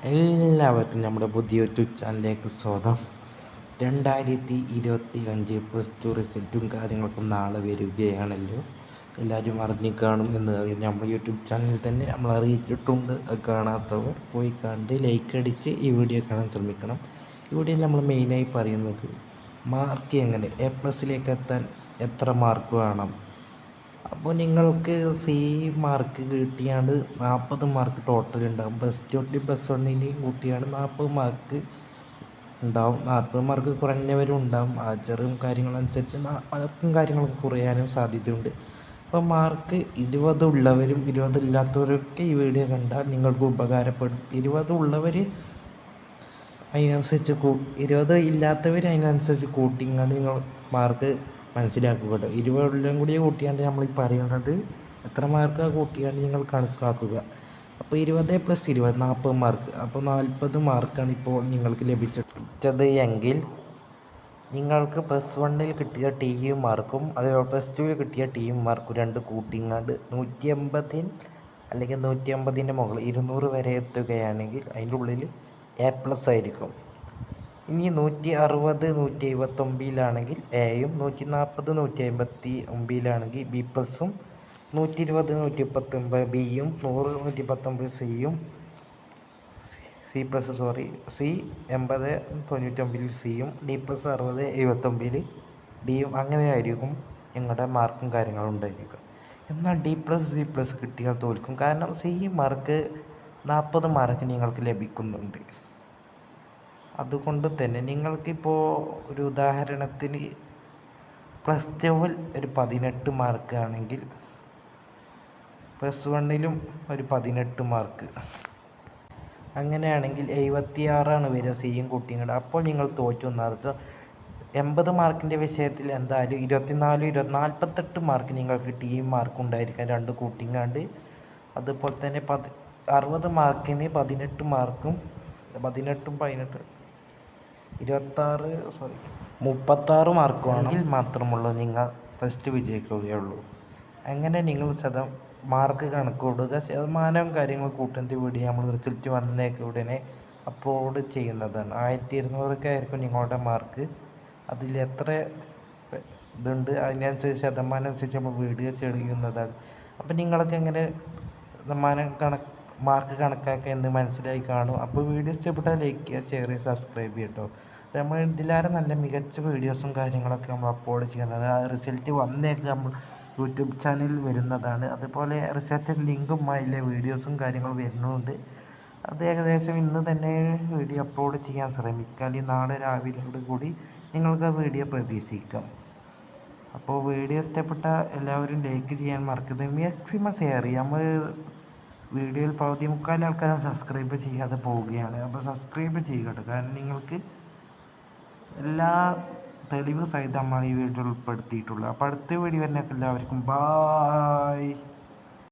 എല്ലാവർക്കും നമ്മുടെ പുതിയ യൂട്യൂബ് ചാനലിലേക്ക് സ്വാഗതം. 2025 +2 റിസൾട്ടും കാര്യങ്ങളൊക്കെ നാളെ വരികയാണല്ലോ. എല്ലാവരും അറിഞ്ഞിക്കാണും എന്ന് അറിയാം. നമ്മുടെ യൂട്യൂബ് ചാനലിൽ തന്നെ നമ്മൾ അറിയിച്ചിട്ടുണ്ട്. അത് കാണാത്തവർ പോയി കണ്ട് ലൈക്ക് അടിച്ച് ഈ വീഡിയോ കാണാൻ ശ്രമിക്കണം. ഈ വീഡിയോയിൽ നമ്മൾ മെയിനായി പറയുന്നത് മാർക്ക് എങ്ങനെ A+ലേക്ക് എത്താൻ എത്ര മാർക്ക് വേണം. അപ്പോൾ നിങ്ങൾക്ക് സി മാർക്ക് കിട്ടിയാണ്ട് 40 മാർക്ക് ടോട്ടൽ ഉണ്ടാകും. +2 +1 കൂട്ടിയാണ് 40 മാർക്ക് ഉണ്ടാവും. 40 മാർക്ക് കുറഞ്ഞവരും ഉണ്ടാവും. ആചാരം കാര്യങ്ങളനുസരിച്ച് മാർക്കും കാര്യങ്ങളൊക്കെ കുറയാനും സാധ്യതയുണ്ട്. അപ്പോൾ മാർക്ക് 20 ഉള്ളവരും 20 ഇല്ലാത്തവരൊക്കെ ഈ വീഡിയോ കണ്ടാൽ നിങ്ങൾക്ക് ഉപകാരപ്പെടും. 20 ഉള്ളവർ അതിനനുസരിച്ച് 20 ഇല്ലാത്തവർ അതിനനുസരിച്ച് കൂട്ടിങ്ങാണ്ട് നിങ്ങൾ മാർക്ക് മനസ്സിലാക്കുക കേട്ടോ. 20 കൂടി കൂട്ടിയാണ്ട് നമ്മൾ ഈ പറയുന്നത് എത്ര മാർക്കാണ് കൂട്ടിയാണ്ട് നിങ്ങൾ കണക്കാക്കുക. അപ്പോൾ 20 + 20 40 മാർക്ക്. അപ്പോൾ 40 മാർക്കാണ് ഇപ്പോൾ നിങ്ങൾക്ക് ലഭിച്ചത് എങ്കിൽ നിങ്ങൾക്ക് +1 കിട്ടിയ TU മാർക്കും അതേപോലെ +2 കിട്ടിയ TU മാർക്കും രണ്ട് കൂട്ടിങ്ങാണ്ട് 180 അല്ലെങ്കിൽ 150ൻ്റെ മുകളിൽ 200 വരെ എത്തുകയാണെങ്കിൽ അതിൻ്റെ ഉള്ളിൽ A+ ആയിരിക്കും. ഇനി 160 179 എയും 140 159 B+ഉം 120 119 ബിയും 100 119 സിയും C+, C 80 99 സിയും D+60 79 ഡിയും അങ്ങനെയായിരിക്കും നിങ്ങളുടെ മാർക്കും കാര്യങ്ങളും ഉണ്ടായിരിക്കും. എന്നാൽ D+, C+ കിട്ടിയാൽ തോൽക്കും. കാരണം സി മാർക്ക് 40 മാർക്ക് നിങ്ങൾക്ക് ലഭിക്കുന്നുണ്ട്. അതുകൊണ്ട് തന്നെ നിങ്ങൾക്കിപ്പോൾ ഒരു ഉദാഹരണത്തിന് +2 ഒരു 18 മാർക്ക് ആണെങ്കിൽ +1 ഒരു 18 മാർക്ക്, അങ്ങനെയാണെങ്കിൽ 76 വരിക സിയും കൂട്ടിയും. അപ്പോൾ നിങ്ങൾ തോറ്റു എന്നർത്ഥം. 80 മാർക്കിൻ്റെ വിഷയത്തിൽ എന്തായാലും 24 48 മാർക്ക് നിങ്ങൾക്ക് ടീം മാർക്ക് ഉണ്ടായിരിക്കാം രണ്ട് കൂട്ടിങ്ങാണ്ട്. അതുപോലെ തന്നെ 60 മാർക്കിന് 18 മാർക്കും 36 മാർക്കുമാണെങ്കിൽ മാത്രമുള്ളൂ നിങ്ങൾ ഫസ്റ്റ് വിജയിക്കുകയുള്ളൂ. അങ്ങനെ നിങ്ങൾ മാർക്ക് കണക്കൂടുക. ശതമാനവും കാര്യങ്ങൾ കൂട്ടുന്ന വീഡിയോ നമ്മൾ റിസൾട്ട് വന്നേക്ക് ഉടനെ അപ്ലോഡ് ചെയ്യുന്നതാണ്. 1200 ആയിരിക്കും നിങ്ങളുടെ മാർക്ക്. അതിൽ എത്ര ഇതുണ്ട് അതിനനുസരിച്ച് ശതമാനം അനുസരിച്ച് നമ്മൾ വീഡിയോ ചെയ്യുന്നതാണ്. അപ്പം നിങ്ങൾക്ക് എങ്ങനെ മാർക്ക് കണക്കാക്കുക എന്ന് മനസ്സിലായി കാണും. അപ്പോൾ വീഡിയോ ഇഷ്ടപ്പെട്ടാൽ ലൈക്ക് ചെയ്യുക, ഷെയർ ചെയ്യുക, സബ്സ്ക്രൈബ് ചെയ്യട്ടോ. നമ്മൾ ഇതിലേറെ നല്ല മികച്ച വീഡിയോസും കാര്യങ്ങളൊക്കെ നമ്മൾ അപ്ലോഡ് ചെയ്യുന്നത്. ആ റിസൾട്ട് വന്നേക്ക് നമ്മൾ യൂട്യൂബ് ചാനലിൽ വരുന്നതാണ്. അതുപോലെ റിസൾട്ട് ലിങ്കും അതിലെ വീഡിയോസും കാര്യങ്ങളും വരുന്നുണ്ട്. അത് ഏകദേശം ഇന്ന് തന്നെ വീഡിയോ അപ്ലോഡ് ചെയ്യാൻ ശ്രമിക്കാം. അല്ലെങ്കിൽ നാളെ രാവിലെ കൂടി നിങ്ങൾക്ക് ആ വീഡിയോ പ്രതീക്ഷിക്കാം. അപ്പോൾ വീഡിയോ ഇഷ്ടപ്പെട്ട എല്ലാവരും ലൈക്ക് ചെയ്യാൻ മറക്കരുത്. മാക്സിമം ഷെയർ ചെയ്യുക. നമ്മൾ വീഡിയോയിൽ പകുതി മുക്കാൽ ആൾക്കാരും സബ്സ്ക്രൈബ് ചെയ്യാതെ പോവുകയാണ്. അപ്പോൾ സബ്സ്ക്രൈബ് ചെയ്യുക. കാരണം നിങ്ങൾക്ക് എല്ലാ തെളിവ് സഹിതമാണ് ഈ വീഡിയോ ഉൾപ്പെടുത്തിയിട്ടുള്ളത്. അപ്പോൾ അടുത്ത വീഡിയോ തന്നെ എല്ലാവർക്കും ബായ്.